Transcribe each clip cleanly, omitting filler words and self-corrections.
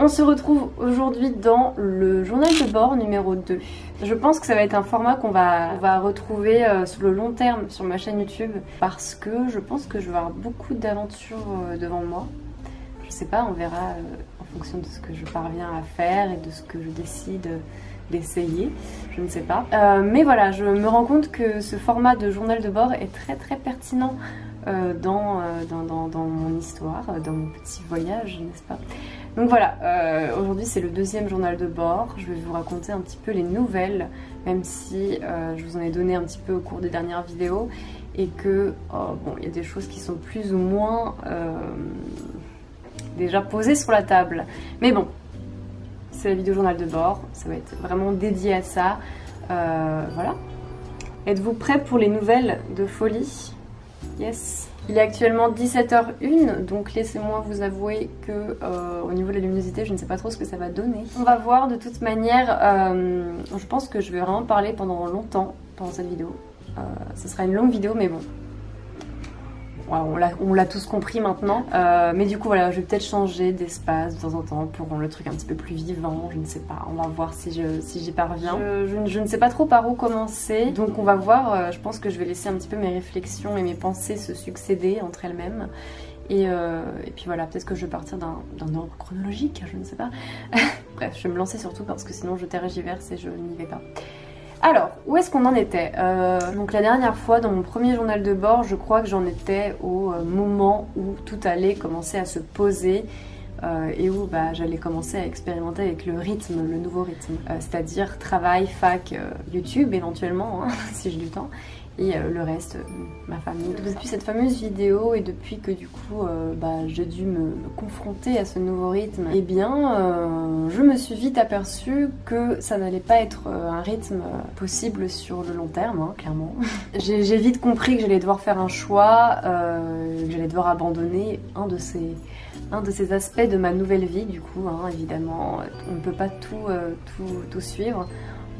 On se retrouve aujourd'hui dans le journal de bord numéro 2. Je pense que ça va être un format qu'on va retrouver sur le long terme sur ma chaîne YouTube parce que je pense que je vais avoir beaucoup d'aventures devant moi. Je sais pas, on verra en fonction de ce que je parviens à faire et de ce que je décide d'essayer, je ne sais pas. Mais voilà, je me rends compte que ce format de journal de bord est très pertinent dans mon histoire, dans mon petit voyage, n'est-ce pas? Donc voilà, aujourd'hui c'est le deuxième journal de bord. Je vais vous raconter un petit peu les nouvelles, même si je vous en ai donné un petit peu au cours des dernières vidéos et que bon, il y a des choses qui sont plus ou moins déjà posées sur la table. Mais bon, c'est la vidéo journal de bord, ça va être vraiment dédié à ça. Voilà. Êtes-vous prêts pour les nouvelles de folie? Yes. Il est actuellement 17h01, donc laissez-moi vous avouer que au niveau de la luminosité, je ne sais pas trop ce que ça va donner. On va voir de toute manière, je pense que je vais vraiment parler pendant longtemps pendant cette vidéo. Ce sera une longue vidéo, mais bon. Voilà, on l'a tous compris maintenant. Mais du coup, voilà, je vais peut-être changer d'espace de temps en temps pour rendre le truc un petit peu plus vivant. Je ne sais pas, on va voir si j'y parviens. Je ne sais pas trop par où commencer. Donc on va voir, je pense que je vais laisser un petit peu mes réflexions et mes pensées se succéder entre elles-mêmes. Et puis voilà, peut-être que je vais partir d'un ordre chronologique, je ne sais pas. Bref, je vais me lancer surtout parce que sinon je tergiverse et je n'y vais pas. Alors, où est-ce qu'on en était? Donc la dernière fois, dans mon premier journal de bord, je crois que j'en étais au moment où tout allait commencer à se poser et où j'allais commencer à expérimenter avec le rythme, le nouveau rythme. C'est-à-dire travail, fac, YouTube éventuellement, hein, si j'ai du temps. Et le reste, ma famille. Depuis cette fameuse vidéo et depuis que du coup j'ai dû me confronter à ce nouveau rythme, eh bien je me suis vite aperçue que ça n'allait pas être un rythme possible sur le long terme, hein, clairement. J'ai vite compris que j'allais devoir faire un choix, que j'allais devoir abandonner un de ces aspects de ma nouvelle vie du coup, hein, évidemment. On ne peut pas tout suivre.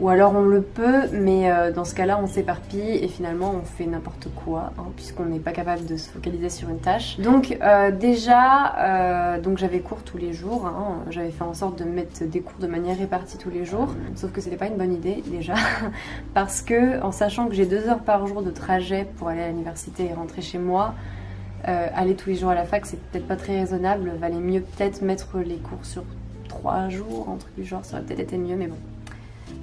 Ou alors on le peut, mais dans ce cas-là on s'éparpille et finalement on fait n'importe quoi, hein, puisqu'on n'est pas capable de se focaliser sur une tâche. Donc déjà, j'avais cours tous les jours, hein, j'avais fait en sorte de mettre des cours de manière répartie tous les jours, sauf que c'était pas une bonne idée déjà, parce que en sachant que j'ai 2 heures par jour de trajet pour aller à l'université et rentrer chez moi, aller tous les jours à la fac c'est peut-être pas très raisonnable, valait mieux peut-être mettre les cours sur 3 jours, un truc du genre, ça aurait peut-être été mieux, mais bon.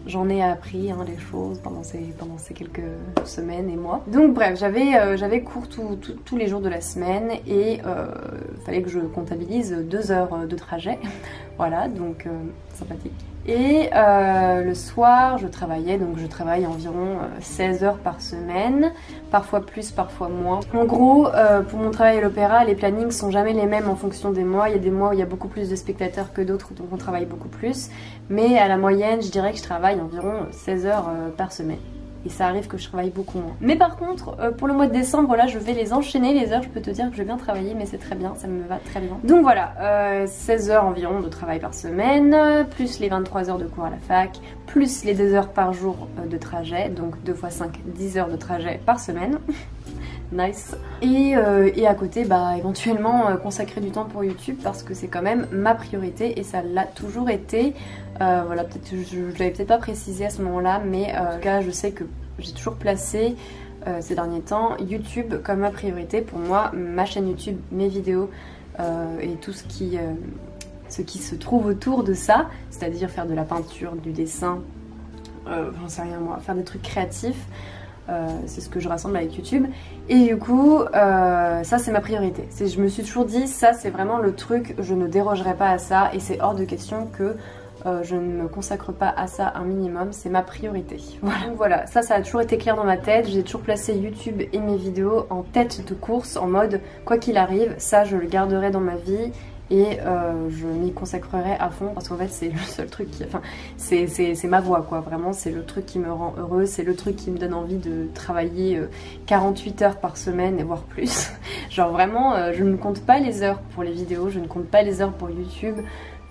J'en ai appris des choses pendant ces quelques semaines et mois. Donc bref, j'avais cours tous les jours de la semaine et fallait que je comptabilise 2 heures de trajet. Voilà, donc sympathique. Et le soir, je travaillais, donc je travaille environ 16 heures par semaine, parfois plus, parfois moins. En gros, pour mon travail à l'opéra, les plannings sont jamais les mêmes en fonction des mois. Il y a des mois où il y a beaucoup plus de spectateurs que d'autres, donc on travaille beaucoup plus. Mais à la moyenne, je dirais que je travaille environ 16 heures par semaine. Et ça arrive que je travaille beaucoup moins. Mais par contre, pour le mois de décembre, là, je vais les enchaîner les heures. Je peux te dire que je vais bien travailler, mais c'est très bien, ça me va très bien. Donc voilà, 16 heures environ de travail par semaine, plus les 23 heures de cours à la fac, plus les 2 heures par jour de trajet, donc 2 x 5, 10 heures de trajet par semaine. Nice. Et à côté, éventuellement consacrer du temps pour YouTube parce que c'est quand même ma priorité et ça l'a toujours été. Voilà, peut-être que je l'avais peut-être pas précisé à ce moment-là, mais en tout cas, je sais que j'ai toujours placé ces derniers temps YouTube comme ma priorité. Pour moi, ma chaîne YouTube, mes vidéos et tout ce qui se trouve autour de ça, c'est-à-dire faire de la peinture, du dessin, j'en sais rien moi, faire des trucs créatifs. C'est ce que je rassemble avec YouTube et du coup ça c'est ma priorité. Je me suis toujours dit ça c'est vraiment le truc, je ne dérogerai pas à ça et c'est hors de question que je ne me consacre pas à ça un minimum, c'est ma priorité. Voilà. Donc voilà, ça a toujours été clair dans ma tête, j'ai toujours placé YouTube et mes vidéos en tête de course en mode quoi qu'il arrive, ça je le garderai dans ma vie. Et je m'y consacrerai à fond parce qu'en fait c'est le seul truc qui... Enfin, c'est ma voie quoi, vraiment c'est le truc qui me rend heureuse, c'est le truc qui me donne envie de travailler 48 heures par semaine et voire plus. Genre vraiment, je ne compte pas les heures pour les vidéos, je ne compte pas les heures pour YouTube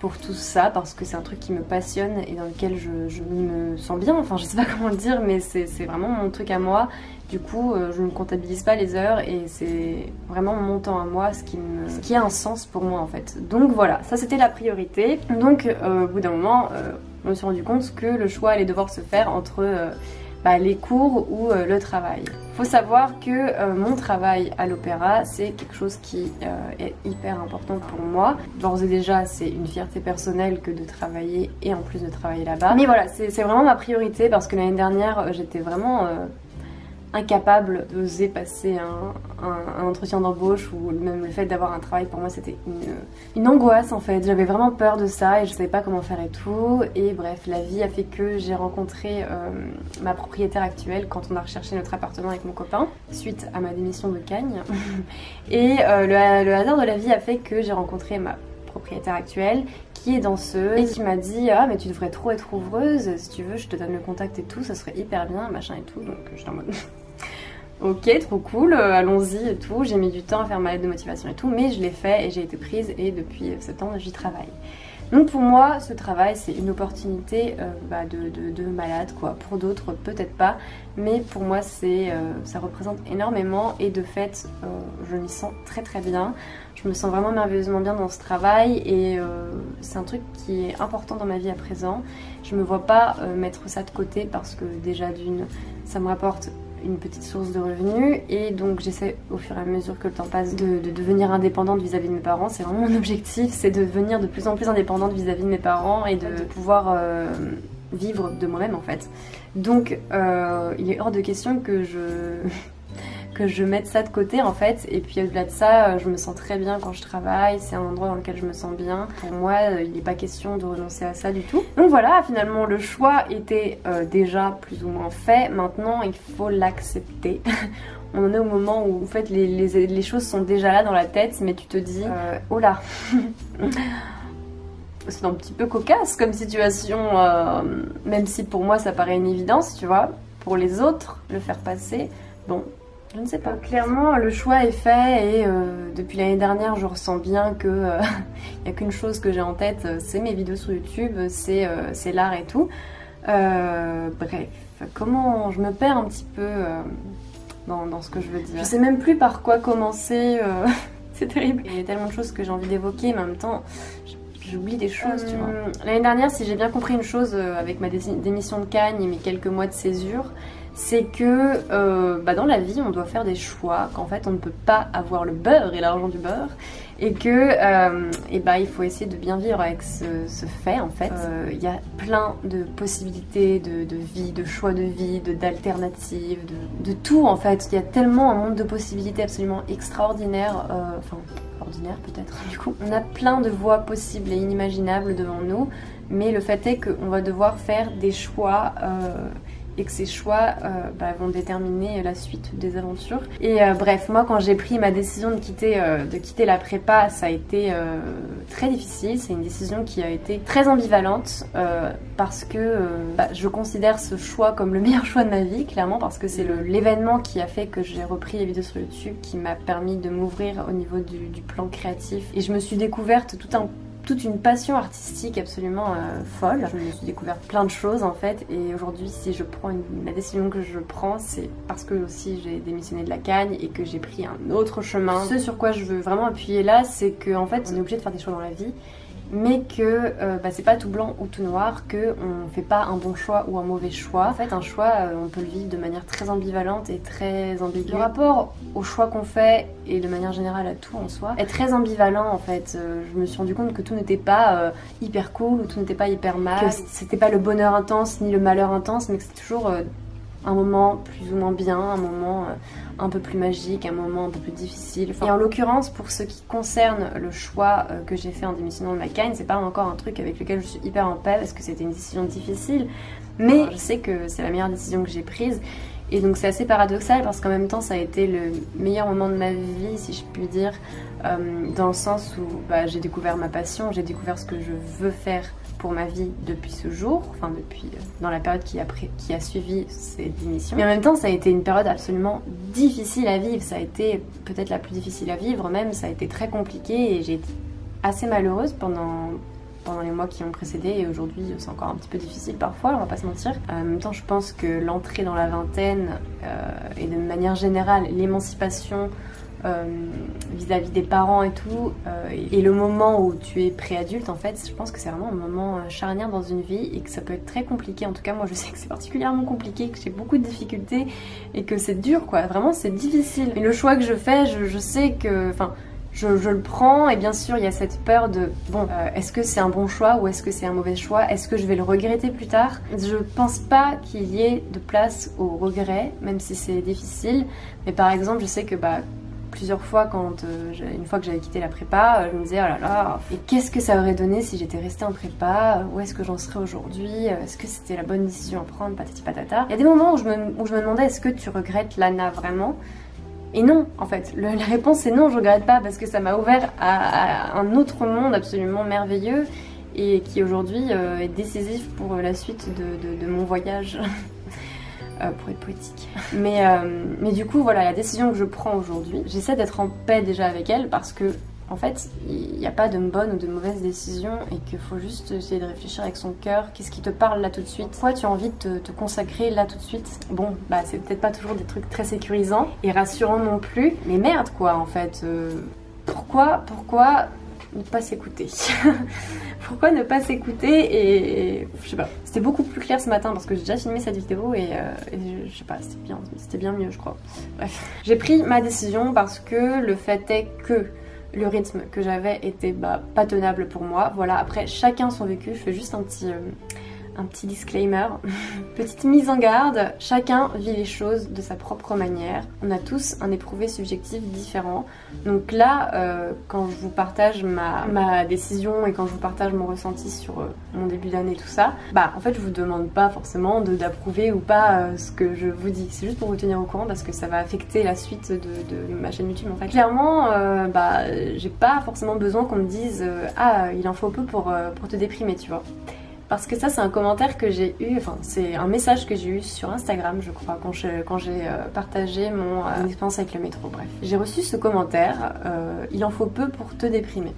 pour tout ça parce que c'est un truc qui me passionne et dans lequel je me sens bien, enfin je sais pas comment le dire, mais c'est vraiment mon truc à moi. Du coup je ne comptabilise pas les heures et c'est vraiment mon temps à moi, ce qui a un sens pour moi en fait. Donc voilà, ça c'était la priorité. Donc au bout d'un moment je me suis rendu compte que le choix allait devoir se faire entre les cours ou le travail. Faut savoir que mon travail à l'opéra, c'est quelque chose qui est hyper important pour moi. D'ores et déjà, c'est une fierté personnelle que de travailler et en plus de travailler là-bas. Mais voilà, c'est vraiment ma priorité parce que l'année dernière, j'étais vraiment incapable d'oser passer un entretien d'embauche ou même le fait d'avoir un travail pour moi c'était une angoisse en fait. J'avais vraiment peur de ça et je savais pas comment faire et tout, et bref la vie a fait que j'ai rencontré ma propriétaire actuelle quand on a recherché notre appartement avec mon copain suite à ma démission de Cagnes et le hasard de la vie a fait que j'ai rencontré ma propriétaire actuelle qui est danseuse et qui m'a dit ah mais tu devrais trop être ouvreuse, si tu veux je te donne le contact et tout, ça serait hyper bien machin et tout. Donc j'étais en mode ok, trop cool, allons-y et tout. J'ai mis du temps à faire ma lettre de motivation et tout, mais je l'ai fait et j'ai été prise et depuis septembre j'y travaille. Donc pour moi ce travail c'est une opportunité de malade quoi. Pour d'autres peut-être pas, mais pour moi ça représente énormément et de fait je m'y sens très très bien. Je me sens vraiment merveilleusement bien dans ce travail et c'est un truc qui est important dans ma vie à présent. Je me vois pas mettre ça de côté parce que déjà d'une ça me rapporte une petite source de revenus et donc j'essaie au fur et à mesure que le temps passe de devenir indépendante vis-à-vis de mes parents. C'est vraiment mon objectif, c'est de devenir de plus en plus indépendante vis-à-vis de mes parents et de pouvoir vivre de moi-même en fait. Donc il est hors de question que je mette ça de côté en fait, et puis au-delà de ça je me sens très bien quand je travaille, c'est un endroit dans lequel je me sens bien. Pour moi il n'est pas question de renoncer à ça du tout. Donc voilà, finalement le choix était déjà plus ou moins fait, maintenant il faut l'accepter. On en est au moment où en fait les choses sont déjà là dans la tête, mais tu te dis oh là c'est un petit peu cocasse comme situation, même si pour moi ça paraît une évidence, tu vois, pour les autres le faire passer, bon je ne sais pas. Clairement, le choix est fait et depuis l'année dernière, je ressens bien que il n'y a qu'une chose que j'ai en tête, c'est mes vidéos sur YouTube, c'est l'art et tout. Bref, comment je me perds un petit peu dans ce que je veux dire. Je sais même plus par quoi commencer, c'est terrible. Il y a tellement de choses que j'ai envie d'évoquer, mais en même temps, j'oublie des choses, tu vois. L'année dernière, si j'ai bien compris une chose avec ma démission de Cagnes et mes quelques mois de césure, c'est que dans la vie on doit faire des choix, qu'en fait on ne peut pas avoir le beurre et l'argent du beurre et que il faut essayer de bien vivre avec ce fait en fait. Il y a plein de possibilités de vie, de choix de vie, d'alternatives, de tout en fait. Il y a tellement un monde de possibilités absolument extraordinaire, ordinaire peut-être du coup. On a plein de voies possibles et inimaginables devant nous, mais le fait est qu'on va devoir faire des choix et que ces choix vont déterminer la suite des aventures. Et bref, moi quand j'ai pris ma décision de quitter la prépa, ça a été très difficile. C'est une décision qui a été très ambivalente parce que je considère ce choix comme le meilleur choix de ma vie, clairement, parce que c'est l'événement qui a fait que j'ai repris les vidéos sur YouTube, qui m'a permis de m'ouvrir au niveau du plan créatif. Et je me suis découverte toute une passion artistique absolument folle. Je me suis découverte plein de choses en fait, et aujourd'hui si je prends la décision que je prends, c'est parce que aussi j'ai démissionné de la Cagnes et que j'ai pris un autre chemin. Ce sur quoi je veux vraiment appuyer là, c'est qu'en fait on est obligé de faire des choix dans la vie, mais que c'est pas tout blanc ou tout noir, que on fait pas un bon choix ou un mauvais choix. En fait un choix on peut le vivre de manière très ambivalente et très ambiguë. Le rapport au choix qu'on fait et de manière générale à tout en soi est très ambivalent en fait. Je me suis rendu compte que tout n'était pas hyper cool ou tout n'était pas hyper mal, que c'était pas le bonheur intense ni le malheur intense, mais que c'est toujours un moment plus ou moins bien, un moment un peu plus magique, un moment un peu plus difficile. Et en l'occurrence, pour ce qui concerne le choix que j'ai fait en démissionnant de ma Cagnes, c'est pas encore un truc avec lequel je suis hyper en paix parce que c'était une décision difficile, mais je sais que c'est la meilleure décision que j'ai prise. Et donc c'est assez paradoxal parce qu'en même temps ça a été le meilleur moment de ma vie, si je puis dire, dans le sens où j'ai découvert ma passion, j'ai découvert ce que je veux faire pour ma vie depuis ce jour, enfin depuis dans la période qui a suivi cette démission. Mais en même temps ça a été une période absolument difficile à vivre, ça a été peut-être la plus difficile à vivre même, ça a été très compliqué et j'ai été assez malheureuse pendant pendant les mois qui ont précédé et aujourd'hui c'est encore un petit peu difficile parfois, on va pas se mentir. En même temps je pense que l'entrée dans la vingtaine et de manière générale l'émancipation vis-à-vis des parents et tout, et le moment où tu es préadulte en fait, je pense que c'est vraiment un moment charnière dans une vie et que ça peut être très compliqué. En tout cas moi je sais que c'est particulièrement compliqué, que j'ai beaucoup de difficultés et que c'est dur quoi, vraiment c'est difficile. Et le choix que je fais, je sais que, enfin je le prends et bien sûr il y a cette peur de bon est-ce que c'est un bon choix ou est-ce que c'est un mauvais choix, est-ce que je vais le regretter plus tard. Je pense pas qu'il y ait de place au regret même si c'est difficile, mais par exemple je sais que plusieurs fois une fois que j'avais quitté la prépa, je me disais oh là là, et qu'est-ce que ça aurait donné si j'étais restée en prépa, où est-ce que j'en serais aujourd'hui, est-ce que c'était la bonne décision à prendre, patati patata. Il y a des moments où je me demandais est-ce que tu regrettes l'Anna vraiment. Et non, en fait, la réponse c'est non, je regrette pas parce que ça m'a ouvert à un autre monde absolument merveilleux et qui aujourd'hui est décisif pour la suite de mon voyage. Pour être poétique. Mais du coup, voilà, la décision que je prends aujourd'hui, j'essaie d'être en paix déjà avec elle parce que, en fait, il n'y a pas de bonne ou de mauvaise décision et qu'il faut juste essayer de réfléchir avec son cœur. Qu'est-ce qui te parle là tout de suite? Pourquoi tu as envie de te consacrer là tout de suite? Bon, c'est peut-être pas toujours des trucs très sécurisants et rassurants non plus, mais merde quoi, en fait. Pourquoi ne pas s'écouter? Pourquoi ne pas s'écouter? Et je sais pas, c'était beaucoup plus clair ce matin parce que j'ai déjà filmé cette vidéo et je sais pas, c'était bien mieux je crois. Bref, j'ai pris ma décision parce que le fait est que le rythme que j'avais était pas tenable pour moi. Voilà, après chacun son vécu, je fais juste un petit disclaimer, petite mise en garde, chacun vit les choses de sa propre manière, on a tous un éprouvé subjectif différent, donc là quand je vous partage ma décision et quand je vous partage mon ressenti sur mon début d'année tout ça, en fait je vous demande pas forcément d'approuver ou pas ce que je vous dis, c'est juste pour vous tenir au courant parce que ça va affecter la suite de ma chaîne YouTube en fait. Clairement j'ai pas forcément besoin qu'on me dise ah il en faut peu pour te déprimer tu vois. Parce que ça c'est un commentaire que j'ai eu, enfin c'est un message que j'ai eu sur Instagram je crois quand j'ai partagé mon expérience avec le métro, bref. J'ai reçu ce commentaire, il en faut peu pour te déprimer.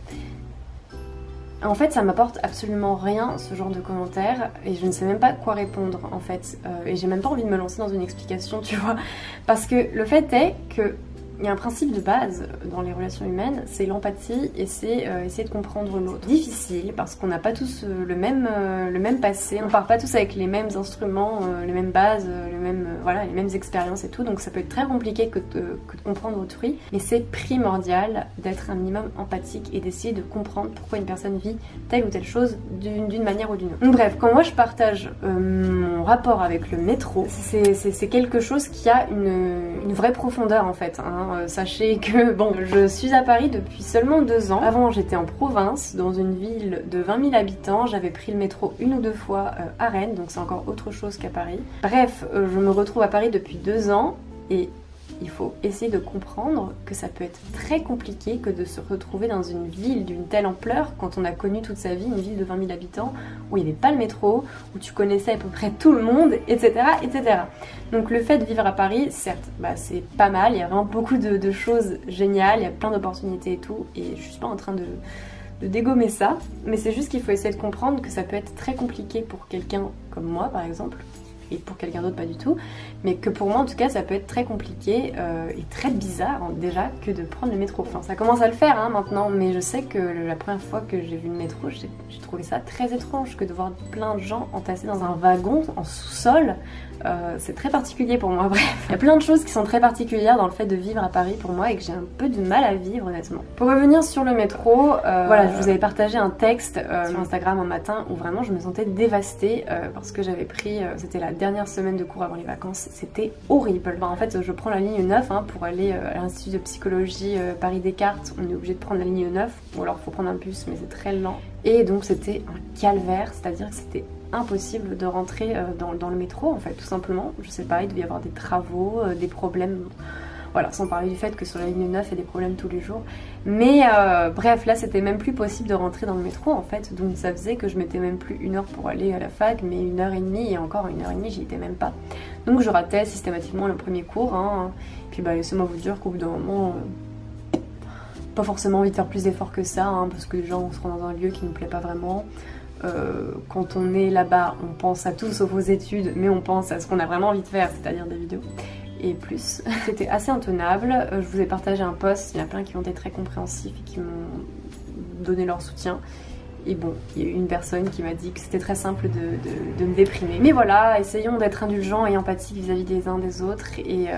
En fait ça m'apporte absolument rien ce genre de commentaire et je ne sais même pas quoi répondre en fait. Et j'ai même pas envie de me lancer dans une explication tu vois. Parce que le fait est que il y a un principe de base dans les relations humaines, c'est l'empathie et c'est essayer de comprendre l'autre. Difficile parce qu'on n'a pas tous le même passé, on part pas tous avec les mêmes instruments, les mêmes bases, les mêmes expériences et tout, donc ça peut être très compliqué que de comprendre autrui, mais c'est primordial d'être un minimum empathique et d'essayer de comprendre pourquoi une personne vit telle ou telle chose d'une manière ou d'une autre. Donc bref, quand moi je partage mon rapport avec le métro, c'est quelque chose qui a une vraie profondeur en fait, hein. Sachez que bon, je suis à Paris depuis seulement 2 ans. Avant j'étais en province, dans une ville de 20 000 habitants. J'avais pris le métro 1 ou 2 fois à Rennes, donc c'est encore autre chose qu'à Paris. Bref, je me retrouve à Paris depuis 2 ans et il faut essayer de comprendre que ça peut être très compliqué que de se retrouver dans une ville d'une telle ampleur quand on a connu toute sa vie une ville de 20 000 habitants où il n'y avait pas le métro, où tu connaissais à peu près tout le monde, etc. etc. Donc le fait de vivre à Paris, certes, c'est pas mal, il y a vraiment beaucoup de choses géniales, il y a plein d'opportunités et tout, et je suis pas en train de dégommer ça, mais c'est juste qu'il faut essayer de comprendre que ça peut être très compliqué pour quelqu'un comme moi par exemple, et pour quelqu'un d'autre pas du tout, mais que pour moi en tout cas ça peut être très compliqué et très bizarre déjà que de prendre le métro. Enfin ça commence à le faire maintenant, mais je sais que la première fois que j'ai vu le métro j'ai trouvé ça très étrange que de voir plein de gens entassés dans un wagon en sous-sol. C'est très particulier pour moi, bref. Il y a plein de choses qui sont très particulières dans le fait de vivre à Paris pour moi et que j'ai un peu de mal à vivre honnêtement. Pour revenir sur le métro, voilà, je vous avais partagé un texte sur Instagram un matin où vraiment je me sentais dévastée parce que j'avais pris, c'était la dernière semaine de cours avant les vacances, c'était horrible. En fait je prends la ligne 9 pour aller à l'Institut de psychologie Paris Descartes, on est obligé de prendre la ligne 9, ou alors il faut prendre un bus mais c'est très lent. Et donc c'était un calvaire, c'est-à-dire que c'était impossible de rentrer dans le métro en fait, tout simplement. Je sais pas, il devait y avoir des travaux, des problèmes, voilà, sans parler du fait que sur la ligne 9 il y a des problèmes tous les jours. Mais bref, là c'était même plus possible de rentrer dans le métro en fait, donc ça faisait que je mettais même plus 1 heure pour aller à la fac, mais 1h30 et encore 1h30 j'y étais même pas. Donc je ratais systématiquement le premier cours, hein. Puis laissez-moi vous dire qu'au bout d'un moment, pas forcément envie de faire plus d'efforts que ça, hein, parce que déjà on se rend dans un lieu qui nous plaît pas vraiment. Quand on est là-bas, on pense à tout sauf aux études, mais on pense à ce qu'on a vraiment envie de faire, c'est-à-dire des vidéos. Et plus. C'était assez intenable. Je vous ai partagé un post, il y en a plein qui ont été très compréhensifs et qui m'ont donné leur soutien. Et bon, il y a eu une personne qui m'a dit que c'était très simple de me déprimer. Mais voilà, essayons d'être indulgents et empathiques vis-à-vis des uns des autres. Et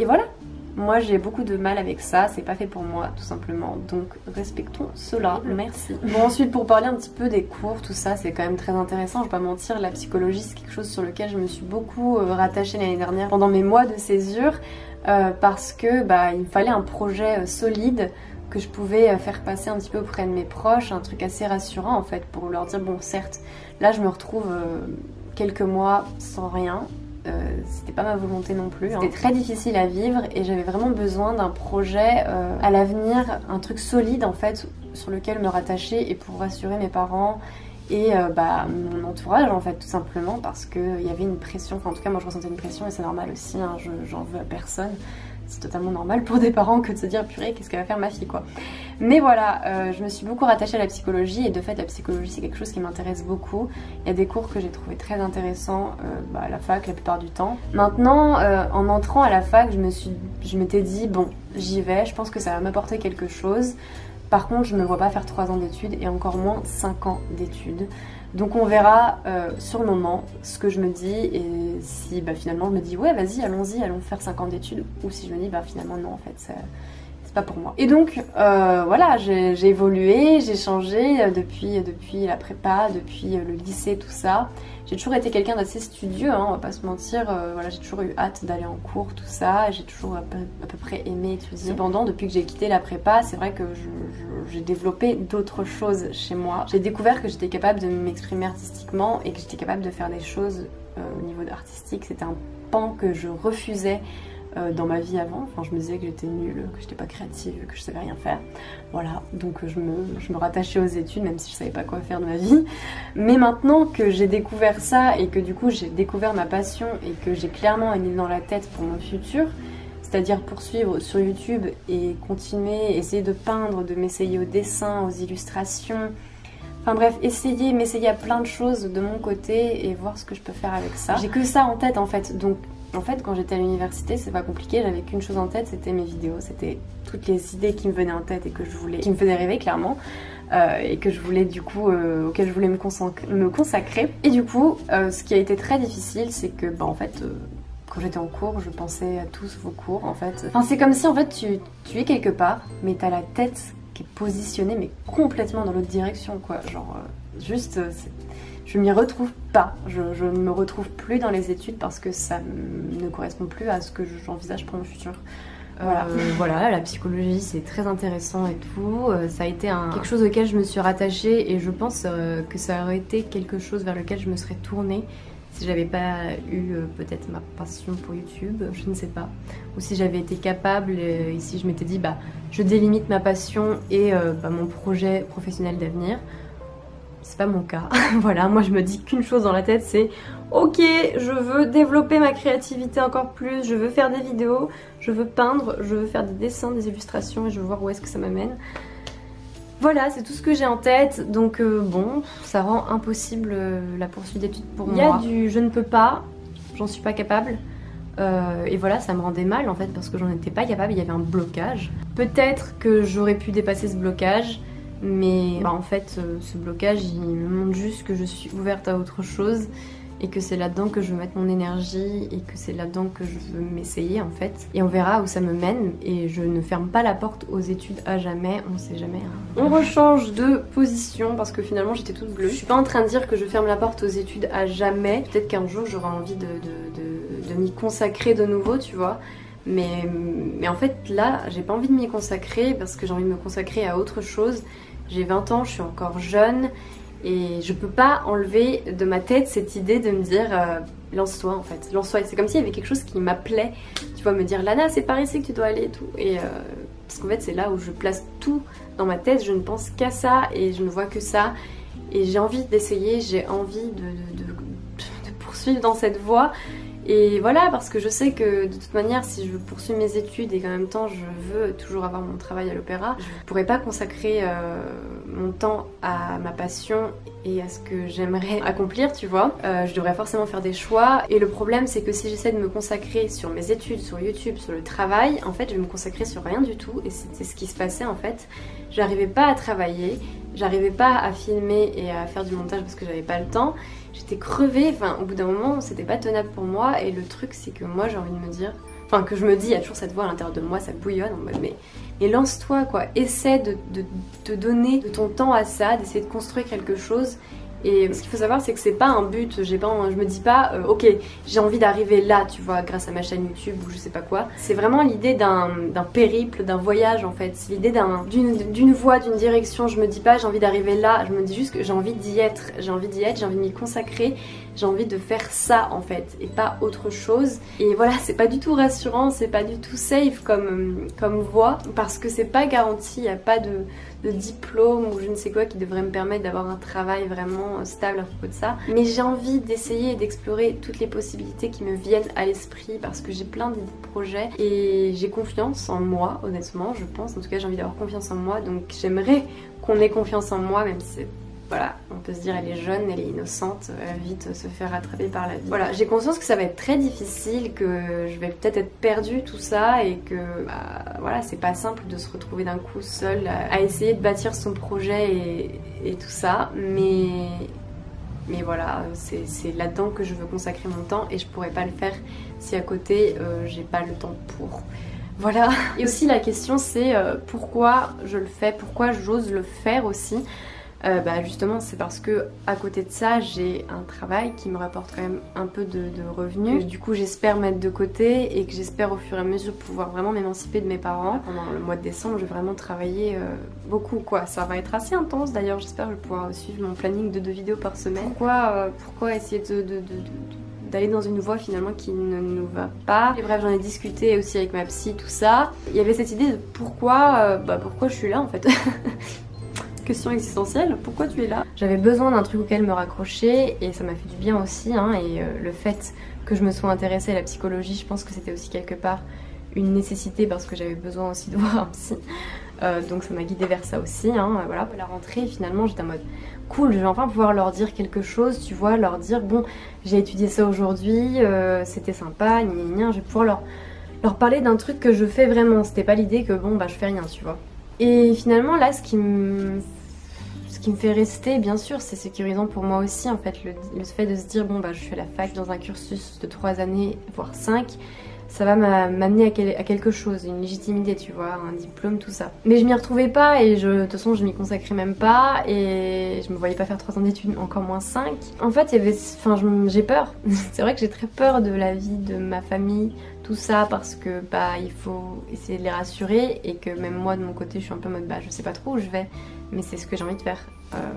voilà. Moi j'ai beaucoup de mal avec ça, c'est pas fait pour moi tout simplement, donc respectons cela, merci. Bon ensuite pour parler un petit peu des cours, tout ça c'est quand même très intéressant, je vais pas mentir, la psychologie c'est quelque chose sur lequel je me suis beaucoup rattachée l'année dernière pendant mes mois de césure, parce que il me fallait un projet solide que je pouvais faire passer un petit peu auprès de mes proches, un truc assez rassurant en fait, pour leur dire bon certes, là je me retrouve quelques mois sans rien. C'était pas ma volonté non plus, hein. C'était très difficile à vivre et j'avais vraiment besoin d'un projet à l'avenir, un truc solide en fait sur lequel me rattacher et pour rassurer mes parents et mon entourage en fait tout simplement, parce qu'il y avait une pression, enfin en tout cas moi je ressentais une pression et c'est normal aussi, hein, j'en veux à personne. C'est totalement normal pour des parents que de se dire purée qu'est-ce qu'elle va faire ma fille quoi. Mais voilà, je me suis beaucoup rattachée à la psychologie et de fait la psychologie c'est quelque chose qui m'intéresse beaucoup. Il y a des cours que j'ai trouvé très intéressants à la fac la plupart du temps. Maintenant en entrant à la fac je m'étais dit bon j'y vais, je pense que ça va m'apporter quelque chose. Par contre je ne me vois pas faire 3 ans d'études et encore moins 5 ans d'études. Donc on verra sur le moment ce que je me dis et si finalement je me dis ouais vas-y allons-y, allons faire 5 ans d'études, ou si je me dis finalement non en fait c'est pas pour moi. Et donc voilà, j'ai évolué, j'ai changé depuis la prépa, depuis le lycée, tout ça. J'ai toujours été quelqu'un d'assez studieux, hein, on va pas se mentir, voilà, j'ai toujours eu hâte d'aller en cours, tout ça, j'ai toujours à peu près aimé étudier. Cependant, depuis que j'ai quitté la prépa, c'est vrai que j'ai développé d'autres choses chez moi. J'ai découvert que j'étais capable de m'exprimer artistiquement et que j'étais capable de faire des choses au niveau artistique. C'était un pan que je refusais dans ma vie avant. Enfin, je me disais que j'étais nulle, que j'étais pas créative, que je savais rien faire. Voilà, donc je me rattachais aux études, même si je savais pas quoi faire de ma vie. Mais maintenant que j'ai découvert ça et que du coup j'ai découvert ma passion et que j'ai clairement une idée dans la tête pour mon futur, c'est-à-dire poursuivre sur YouTube et continuer, essayer de peindre, de m'essayer au dessin, aux illustrations. Enfin bref, m'essayer à plein de choses de mon côté et voir ce que je peux faire avec ça. J'ai que ça en tête en fait, donc en fait quand j'étais à l'université c'est pas compliqué, j'avais qu'une chose en tête, c'était mes vidéos, c'était toutes les idées qui me venaient en tête et que je voulais, qui me faisaient rêver clairement. Et que je voulais du coup, auquel je voulais me consacrer. Et du coup, ce qui a été très difficile, c'est que en fait, quand j'étais en cours, je pensais à tous vos cours en fait. Enfin c'est comme si en fait tu es quelque part, mais t'as la tête qui est positionnée mais complètement dans l'autre direction quoi. Genre juste, je m'y retrouve pas. Je ne me retrouve plus dans les études parce que ça ne correspond plus à ce que j'envisage pour mon futur. Voilà, la psychologie c'est très intéressant et tout, ça a été quelque chose auquel je me suis rattachée et je pense que ça aurait été quelque chose vers lequel je me serais tournée si j'avais pas eu peut-être ma passion pour YouTube, je ne sais pas, ou si j'avais été capable et si je m'étais dit je délimite ma passion et mon projet professionnel d'avenir. C'est pas mon cas. Voilà, moi je me dis qu'une chose dans la tête, c'est ok, je veux développer ma créativité encore plus, je veux faire des vidéos, je veux peindre, je veux faire des dessins, des illustrations et je veux voir où est-ce que ça m'amène. Voilà, c'est tout ce que j'ai en tête, donc bon, ça rend impossible la poursuite d'études pour moi. Il y a du je ne peux pas, j'en suis pas capable. Et voilà, ça me rendait mal en fait parce que j'en étais pas capable, il y avait un blocage. Peut-être que j'aurais pu dépasser ce blocage. Mais en fait ce blocage il me montre juste que je suis ouverte à autre chose et que c'est là-dedans que je veux mettre mon énergie et que c'est là-dedans que je veux m'essayer en fait. Et on verra où ça me mène et je ne ferme pas la porte aux études à jamais, on sait jamais. Hein. On rechange de position parce que finalement j'étais toute bleue. Je suis pas en train de dire que je ferme la porte aux études à jamais. Peut-être qu'un jour j'aurai envie de m'y consacrer de nouveau, tu vois. Mais en fait là j'ai pas envie de m'y consacrer parce que j'ai envie de me consacrer à autre chose. J'ai 20 ans, je suis encore jeune et je peux pas enlever de ma tête cette idée de me dire lance-toi en fait, lance-toi. C'est comme s'il y avait quelque chose qui m'appelait, tu vois, me dire Lana c'est par ici que tu dois aller et tout. Et parce qu'en fait c'est là où je place tout dans ma tête, je ne pense qu'à ça et je ne vois que ça. Et j'ai envie d'essayer, j'ai envie de poursuivre dans cette voie. Et voilà, parce que je sais que de toute manière, si je veux poursuivre mes études et qu'en même temps je veux toujours avoir mon travail à l'opéra, je ne pourrais pas consacrer mon temps à ma passion et à ce que j'aimerais accomplir, tu vois. Je devrais forcément faire des choix. Et le problème, c'est que si j'essaie de me consacrer sur mes études, sur YouTube, sur le travail, en fait, je vais me consacrer sur rien du tout. Et c'était ce qui se passait en fait. J'arrivais pas à travailler, j'arrivais pas à filmer et à faire du montage parce que j'avais pas le temps. J'étais crevée, enfin au bout d'un moment c'était pas tenable pour moi et le truc c'est que moi j'ai envie de me dire, enfin que je me dis, il y a toujours cette voix à l'intérieur de moi, ça bouillonne en mode mais lance-toi quoi, essaie de te donner de ton temps à ça, d'essayer de construire quelque chose. Et ce qu'il faut savoir c'est que c'est pas un but, je me dis pas ok j'ai envie d'arriver là tu vois grâce à ma chaîne YouTube ou je sais pas quoi. C'est vraiment l'idée d'un périple, d'un voyage en fait, c'est l'idée d'une voie, d'une direction. Je me dis pas j'ai envie d'arriver là, je me dis juste que j'ai envie d'y être, j'ai envie de m'y consacrer, j'ai envie de faire ça en fait et pas autre chose. Et voilà, c'est pas du tout rassurant, c'est pas du tout safe comme voie parce que c'est pas garanti, y a pas de diplôme ou je ne sais quoi qui devrait me permettre d'avoir un travail vraiment stable à propos de ça. Mais j'ai envie d'essayer et d'explorer toutes les possibilités qui me viennent à l'esprit parce que j'ai plein d'idées de projets et j'ai confiance en moi, honnêtement, je pense. En tout cas, j'ai envie d'avoir confiance en moi, donc j'aimerais qu'on ait confiance en moi, même si c'est... Voilà, on peut se dire elle est jeune, elle est innocente, elle va vite se faire rattraper par la vie. Voilà, j'ai conscience que ça va être très difficile, que je vais peut-être être perdue tout ça et que voilà, c'est pas simple de se retrouver d'un coup seule à essayer de bâtir son projet et tout ça, mais voilà, c'est là-dedans que je veux consacrer mon temps et je pourrais pas le faire si à côté j'ai pas le temps pour. Voilà. Et aussi la question c'est pourquoi je le fais, pourquoi j'ose le faire aussi. Justement c'est parce que à côté de ça j'ai un travail qui me rapporte quand même un peu de revenus, du coup j'espère mettre de côté et que j'espère au fur et à mesure pouvoir vraiment m'émanciper de mes parents. Pendant le mois de décembre je vais vraiment travailler beaucoup quoi, ça va être assez intense d'ailleurs, j'espère que je vais pouvoir suivre mon planning de 2 vidéos par semaine. Pourquoi essayer d'aller dans une voie finalement qui ne nous va pas. Et bref, j'en ai discuté aussi avec ma psy, tout ça. Il y avait cette idée de pourquoi je suis là en fait. Question existentielle, pourquoi tu es là? J'avais besoin d'un truc auquel me raccrocher et ça m'a fait du bien aussi et le fait que je me sois intéressée à la psychologie, je pense que c'était aussi quelque part une nécessité parce que j'avais besoin aussi de voir un psy. Donc ça m'a guidée vers ça aussi, voilà. À la rentrée finalement j'étais en mode cool, je vais enfin pouvoir leur dire quelque chose, tu vois, leur dire bon j'ai étudié ça aujourd'hui, c'était sympa, je vais pouvoir leur parler d'un truc que je fais vraiment, c'était pas l'idée que bon je fais rien, tu vois. Et finalement là ce qui me fait rester, bien sûr, c'est sécurisant pour moi aussi en fait, le fait de se dire bon je suis à la fac dans un cursus de 3 années, voire 5, ça va m'amener à quelque chose, une légitimité, tu vois, un diplôme, tout ça. Mais je m'y retrouvais pas et de toute façon je m'y consacrais même pas et je me voyais pas faire 3 ans d'études, encore moins 5. En fait j'ai peur, c'est vrai que j'ai très peur de la vie de ma famille, tout ça parce que il faut essayer de les rassurer et que même moi de mon côté je suis un peu en mode je sais pas trop où je vais mais c'est ce que j'ai envie de faire,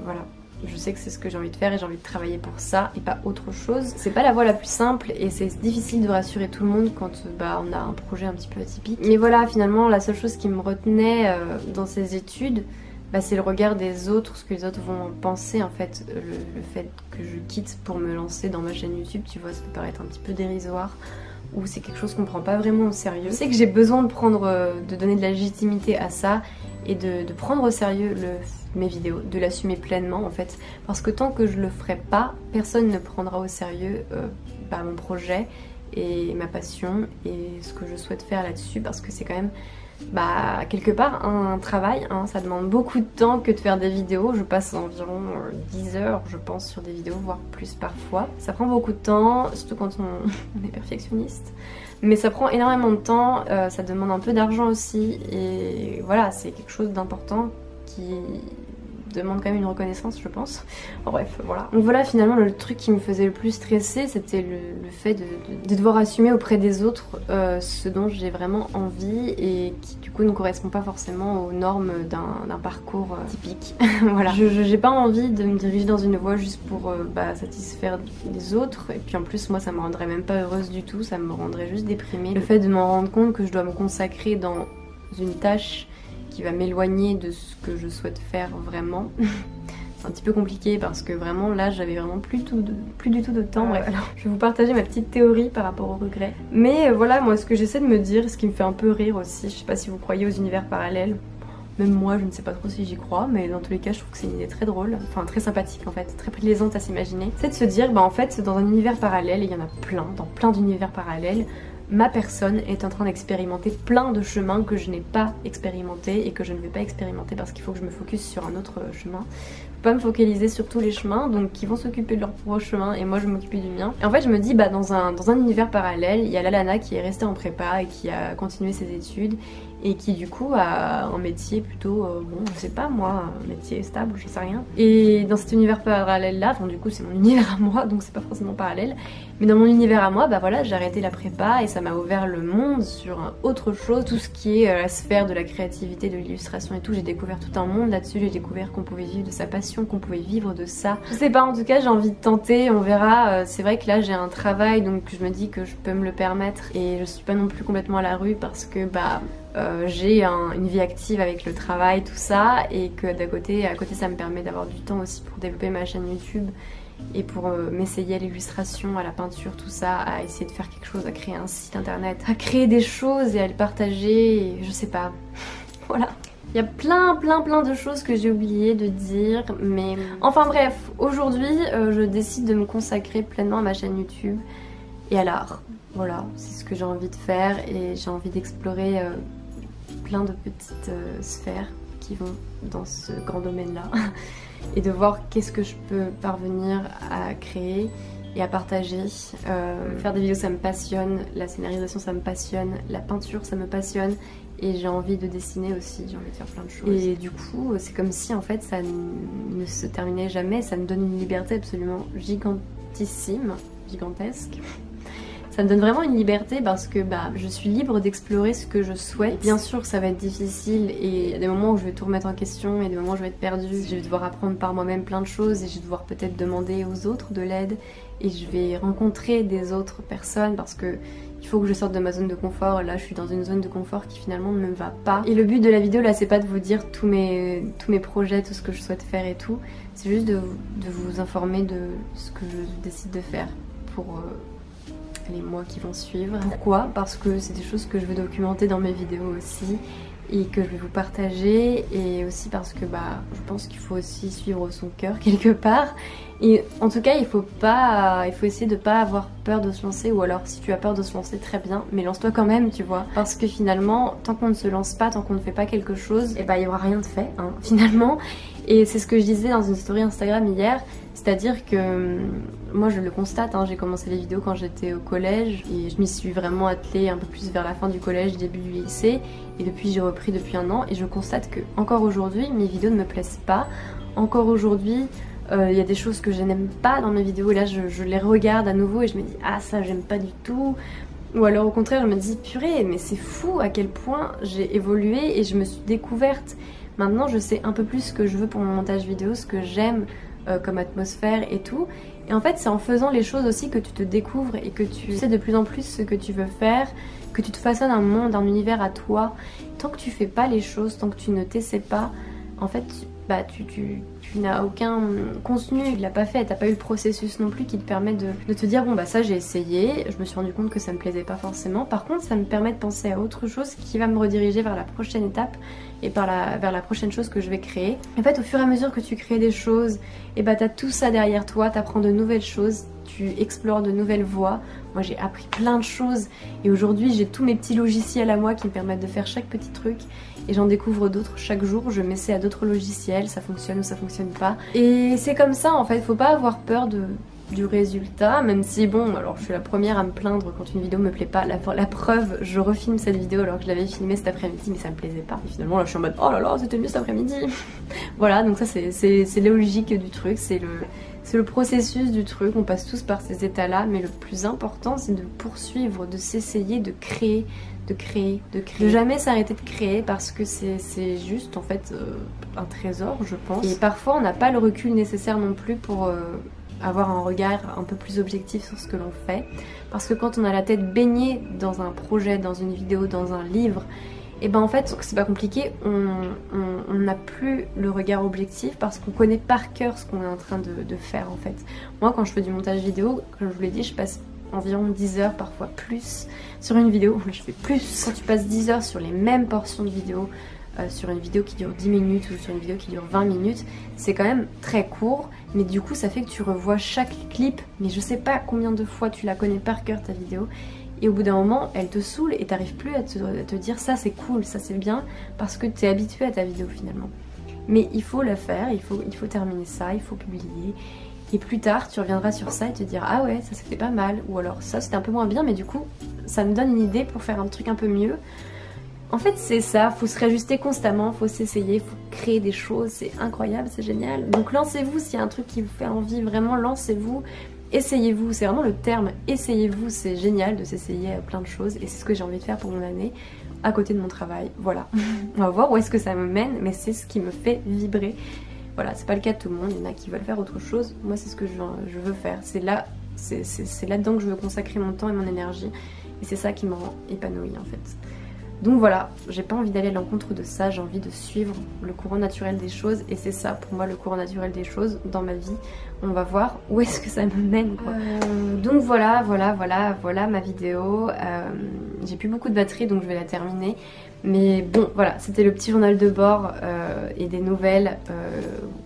voilà. Je sais que c'est ce que j'ai envie de faire et j'ai envie de travailler pour ça et pas autre chose. C'est pas la voie la plus simple et c'est difficile de rassurer tout le monde quand on a un projet un petit peu atypique. Mais voilà, finalement la seule chose qui me retenait dans ces études, c'est le regard des autres, ce que les autres vont penser en fait. Le fait que je quitte pour me lancer dans ma chaîne YouTube, tu vois, ça peut paraître un petit peu dérisoire ou c'est quelque chose qu'on prend pas vraiment au sérieux. Je sais que j'ai besoin de donner de la légitimité à ça et de prendre au sérieux mes vidéos, de l'assumer pleinement en fait, parce que tant que je le ferai pas, personne ne prendra au sérieux mon projet et ma passion et ce que je souhaite faire là-dessus, parce que c'est quand même quelque part un travail, ça demande beaucoup de temps que de faire des vidéos. Je passe environ 10 heures je pense sur des vidéos, voire plus parfois. Ça prend beaucoup de temps, surtout quand on est perfectionniste. Mais ça prend énormément de temps, ça demande un peu d'argent aussi et voilà, c'est quelque chose d'important qui demande quand même une reconnaissance je pense. Bref, voilà. Donc voilà, finalement le truc qui me faisait le plus stresser c'était le fait de devoir assumer auprès des autres ce dont j'ai vraiment envie et qui du coup ne correspond pas forcément aux normes d'un parcours typique. Voilà. J'ai pas envie de me diriger dans une voie juste pour satisfaire les autres et puis en plus moi ça me rendrait même pas heureuse du tout, ça me rendrait juste déprimée. Le fait de m'en rendre compte que je dois me consacrer dans une tâche qui va m'éloigner de ce que je souhaite faire vraiment, un petit peu compliqué parce que vraiment là j'avais vraiment plus du tout de temps. Bref, alors, je vais vous partager ma petite théorie par rapport au regret. Mais voilà, moi ce que j'essaie de me dire, ce qui me fait un peu rire aussi, je sais pas si vous croyez aux univers parallèles. Même moi je ne sais pas trop si j'y crois, mais dans tous les cas je trouve que c'est une idée très drôle, enfin très sympathique en fait, très plaisante à s'imaginer. C'est de se dire bah en fait dans un univers parallèle, et il y en a plein, dans plein d'univers parallèles, ma personne est en train d'expérimenter plein de chemins que je n'ai pas expérimentés et que je ne vais pas expérimenter parce qu'il faut que je me focus sur un autre chemin. Faut pas me focaliser sur tous les chemins, donc qui vont s'occuper de leur propre chemin et moi je vais m'occuper du mien. Et en fait je me dis bah dans un univers parallèle, il y a Lalana qui est restée en prépa et qui a continué ses études et qui du coup a un métier plutôt, bon je sais pas moi, un métier stable, je sais rien. Et dans cet univers parallèle là, enfin du coup c'est mon univers à moi donc c'est pas forcément parallèle, mais dans mon univers à moi, bah voilà j'ai arrêté la prépa et ça m'a ouvert le monde sur autre chose, tout ce qui est la sphère de la créativité, de l'illustration et tout, j'ai découvert tout un monde là-dessus, j'ai découvert qu'on pouvait vivre de sa passion, qu'on pouvait vivre de ça. Je sais pas, en tout cas j'ai envie de tenter, on verra. C'est vrai que là j'ai un travail donc je me dis que je peux me le permettre et je suis pas non plus complètement à la rue parce que bah j'ai une vie active avec le travail, tout ça, et que à côté ça me permet d'avoir du temps aussi pour développer ma chaîne YouTube et pour m'essayer à l'illustration, à la peinture, tout ça, à essayer de faire quelque chose, à créer un site internet, à créer des choses et à le partager, et je sais pas, voilà. Il y a plein de choses que j'ai oublié de dire, mais enfin bref, aujourd'hui je décide de me consacrer pleinement à ma chaîne YouTube et à l'art. Voilà, c'est ce que j'ai envie de faire et j'ai envie d'explorer plein de petites sphères qui vont dans ce grand domaine-là et de voir qu'est-ce que je peux parvenir à créer et à partager. Faire des vidéos ça me passionne, la scénarisation ça me passionne, la peinture ça me passionne et j'ai envie de dessiner aussi, j'ai envie de faire plein de choses. Et du coup c'est comme si en fait ça ne se terminait jamais, ça me donne une liberté absolument gigantissime, gigantesque. Ça me donne vraiment une liberté parce que bah, je suis libre d'explorer ce que je souhaite. Bien sûr ça va être difficile et il y a des moments où je vais tout remettre en question et des moments où je vais être perdue. Je vais devoir apprendre par moi-même plein de choses et je vais devoir peut-être demander aux autres de l'aide et je vais rencontrer des autres personnes parce que il faut que je sorte de ma zone de confort. Là je suis dans une zone de confort qui finalement ne me va pas. Et le but de la vidéo là c'est pas de vous dire tous mes projets, tout ce que je souhaite faire et tout. C'est juste de vous informer de ce que je décide de faire pour les mois qui vont suivre. Pourquoi? Parce que c'est des choses que je veux documenter dans mes vidéos aussi et que je vais vous partager, et aussi parce que bah je pense qu'il faut aussi suivre son cœur quelque part. Et en tout cas il faut essayer de pas avoir peur de se lancer, ou alors si tu as peur de se lancer très bien, mais lance-toi quand même tu vois, parce que finalement tant qu'on ne se lance pas, tant qu'on ne fait pas quelque chose, et bah il y aura rien de fait hein, finalement. Et c'est ce que je disais dans une story Instagram hier, c'est-à-dire que moi je le constate, hein, j'ai commencé les vidéos quand j'étais au collège et je m'y suis vraiment attelée un peu plus vers la fin du collège, début du lycée, et depuis j'ai repris depuis un an et je constate que encore aujourd'hui mes vidéos ne me plaisent pas, encore aujourd'hui il y a des choses que je n'aime pas dans mes vidéos, et là je les regarde à nouveau et je me dis ah ça j'aime pas du tout. Ou alors au contraire je me dis purée mais c'est fou à quel point j'ai évolué et je me suis découverte. Maintenant je sais un peu plus ce que je veux pour mon montage vidéo, ce que j'aime comme atmosphère et tout. Et en fait c'est en faisant les choses aussi que tu te découvres et que tu sais de plus en plus ce que tu veux faire, que tu te façonnes un monde, un univers à toi. Tant que tu fais pas les choses, tant que tu ne t'essaies pas, en fait tu n'as aucun contenu, tu l'as pas fait, t'as pas eu le processus non plus qui te permet de te dire bon bah ça j'ai essayé, je me suis rendu compte que ça me plaisait pas forcément, par contre ça me permet de penser à autre chose qui va me rediriger vers la prochaine étape et vers la prochaine chose que je vais créer. En fait au fur et à mesure que tu crées des choses, et bah t'as tout ça derrière toi, t'apprends de nouvelles choses, tu explores de nouvelles voies. Moi j'ai appris plein de choses et aujourd'hui j'ai tous mes petits logiciels à moi qui me permettent de faire chaque petit truc et j'en découvre d'autres chaque jour, je m'essaie à d'autres logiciels, ça fonctionne ou ça fonctionne pas. Et c'est comme ça en fait, faut pas avoir peur du résultat, même si bon, alors je suis la première à me plaindre quand une vidéo me plaît pas. La preuve, je refilme cette vidéo alors que je l'avais filmée cet après-midi mais ça me plaisait pas. Et finalement là je suis en mode oh là là c'était mieux cet après-midi. Voilà, donc ça c'est la logique du truc, c'est le processus du truc, on passe tous par ces états là, mais le plus important c'est de poursuivre, de s'essayer, de créer, de jamais s'arrêter de créer parce que c'est juste en fait un trésor je pense. Et parfois on n'a pas le recul nécessaire non plus pour avoir un regard un peu plus objectif sur ce que l'on fait, parce que quand on a la tête baignée dans un projet, dans une vidéo, dans un livre, et ben en fait c'est pas compliqué, on n'a plus le regard objectif parce qu'on connaît par cœur ce qu'on est en train de faire en fait. Moi quand je fais du montage vidéo, comme je vous l'ai dit, je passe environ 10 heures, parfois plus sur une vidéo. Je fais plus. Quand tu passes 10 heures sur les mêmes portions de vidéo, sur une vidéo qui dure 10 minutes ou sur une vidéo qui dure 20 minutes, c'est quand même très court, mais du coup ça fait que tu revois chaque clip, mais je sais pas combien de fois tu la connais par cœur ta vidéo. Et au bout d'un moment, elle te saoule et t'arrives plus à te dire ça c'est cool, ça c'est bien, parce que t'es habitué à ta vidéo finalement. Mais il faut la faire, il faut terminer ça, il faut publier. Et plus tard, tu reviendras sur ça et te dire ah ouais, ça c'était pas mal, ou alors ça c'était un peu moins bien, mais du coup, ça me donne une idée pour faire un truc un peu mieux. En fait, c'est ça, faut se réajuster constamment, faut s'essayer, faut créer des choses, c'est incroyable, c'est génial. Donc lancez-vous s'il y a un truc qui vous fait envie, vraiment lancez-vous. Essayez-vous, c'est vraiment le terme, essayez-vous, c'est génial de s'essayer à plein de choses et c'est ce que j'ai envie de faire pour mon année à côté de mon travail, voilà. On va voir où est-ce que ça me mène, mais c'est ce qui me fait vibrer. Voilà, c'est pas le cas de tout le monde, il y en a qui veulent faire autre chose, moi c'est ce que je veux faire, c'est là-dedans que je veux consacrer mon temps et mon énergie et c'est ça qui me rend épanouie en fait. Donc voilà, j'ai pas envie d'aller à l'encontre de ça, j'ai envie de suivre le courant naturel des choses et c'est ça pour moi le courant naturel des choses dans ma vie. On va voir où est-ce que ça me mène quoi. Donc voilà ma vidéo. J'ai plus beaucoup de batterie donc je vais la terminer. Mais bon voilà, c'était le petit journal de bord et des nouvelles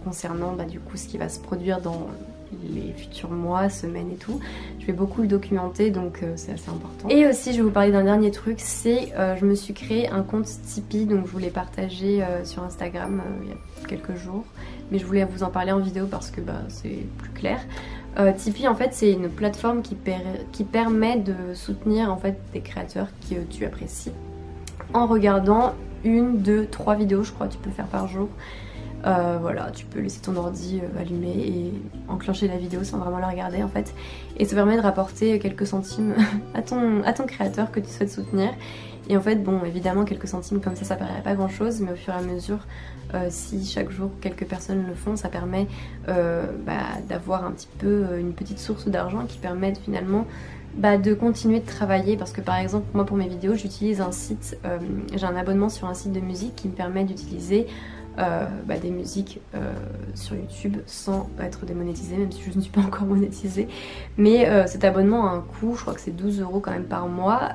concernant du coup ce qui va se produire dans les futurs mois, semaines et tout. Je vais beaucoup le documenter donc c'est assez important. Et aussi je vais vous parler d'un dernier truc, c'est je me suis créé un compte Tipeee, donc je vous l'ai partagé sur Instagram il y a quelques jours, mais je voulais vous en parler en vidéo parce que c'est plus clair. Tipeee en fait c'est une plateforme qui permet de soutenir en fait des créateurs que tu apprécies en regardant 1, 2, 3 vidéos je crois tu peux le faire par jour. Voilà, tu peux laisser ton ordi allumé et enclencher la vidéo sans vraiment la regarder en fait. Et ça permet de rapporter quelques centimes à ton créateur que tu souhaites soutenir. Et en fait, bon, évidemment, quelques centimes comme ça paraît pas grand chose, mais au fur et à mesure, si chaque jour quelques personnes le font, ça permet d'avoir un petit peu une petite source d'argent qui permet finalement de continuer de travailler. Parce que par exemple, moi pour mes vidéos, j'utilise un site, j'ai un abonnement sur un site de musique qui me permet d'utiliser des musiques sur YouTube sans être démonétisée, même si je ne suis pas encore monétisée. Mais cet abonnement a un coût, je crois que c'est 12 € quand même par mois,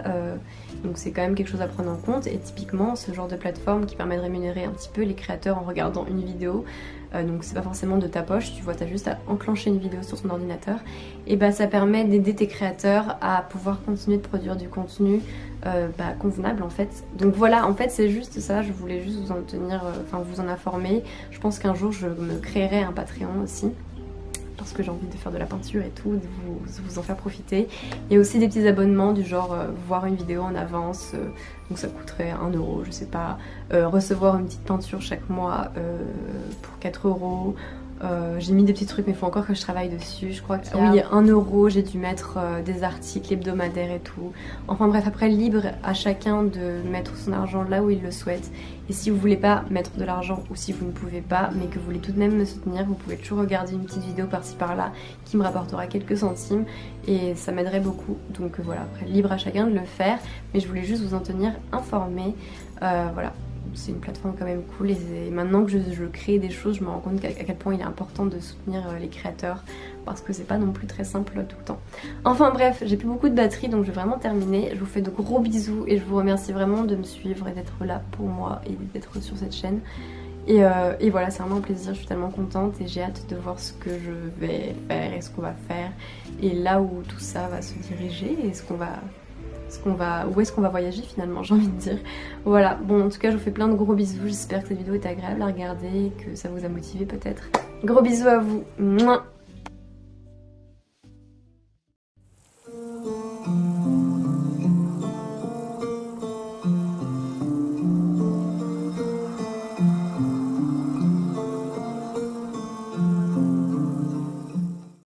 donc c'est quand même quelque chose à prendre en compte. Et typiquement ce genre de plateforme qui permet de rémunérer un petit peu les créateurs en regardant une vidéo, donc c'est pas forcément de ta poche, tu vois, t'as juste à enclencher une vidéo sur ton ordinateur, et ça permet d'aider tes créateurs à pouvoir continuer de produire du contenu convenable en fait. Donc voilà, en fait c'est juste ça, je voulais juste vous en tenir, vous en informer. Je pense qu'un jour je me créerai un Patreon aussi, parce que j'ai envie de faire de la peinture et tout, de vous en faire profiter. Il y a aussi des petits abonnements du genre voir une vidéo en avance, donc ça coûterait 1 €, je sais pas, recevoir une petite peinture chaque mois pour 4 €. J'ai mis des petits trucs mais il faut encore que je travaille dessus. Je crois que oui, 1 €, j'ai dû mettre des articles hebdomadaires et tout. Enfin bref, après libre à chacun de mettre son argent là où il le souhaite. Et si vous voulez pas mettre de l'argent ou si vous ne pouvez pas mais que vous voulez tout de même me soutenir, vous pouvez toujours regarder une petite vidéo par-ci par-là qui me rapportera quelques centimes et ça m'aiderait beaucoup. Donc voilà, après libre à chacun de le faire, mais je voulais juste vous en tenir informé. Voilà. C'est une plateforme quand même cool et maintenant que je crée des choses, je me rends compte à quel point il est important de soutenir les créateurs parce que c'est pas non plus très simple tout le temps. Enfin bref, j'ai plus beaucoup de batterie donc je vais vraiment terminer. Je vous fais de gros bisous et je vous remercie vraiment de me suivre et d'être là pour moi et d'être sur cette chaîne. Et voilà, c'est vraiment un plaisir, je suis tellement contente et j'ai hâte de voir ce que je vais faire et ce qu'on va faire et là où tout ça va se diriger et où est-ce qu'on va voyager finalement, j'ai envie de dire. Voilà, bon en tout cas je vous fais plein de gros bisous, j'espère que cette vidéo est agréable à regarder, que ça vous a motivé peut-être. Gros bisous à vous. Mouah.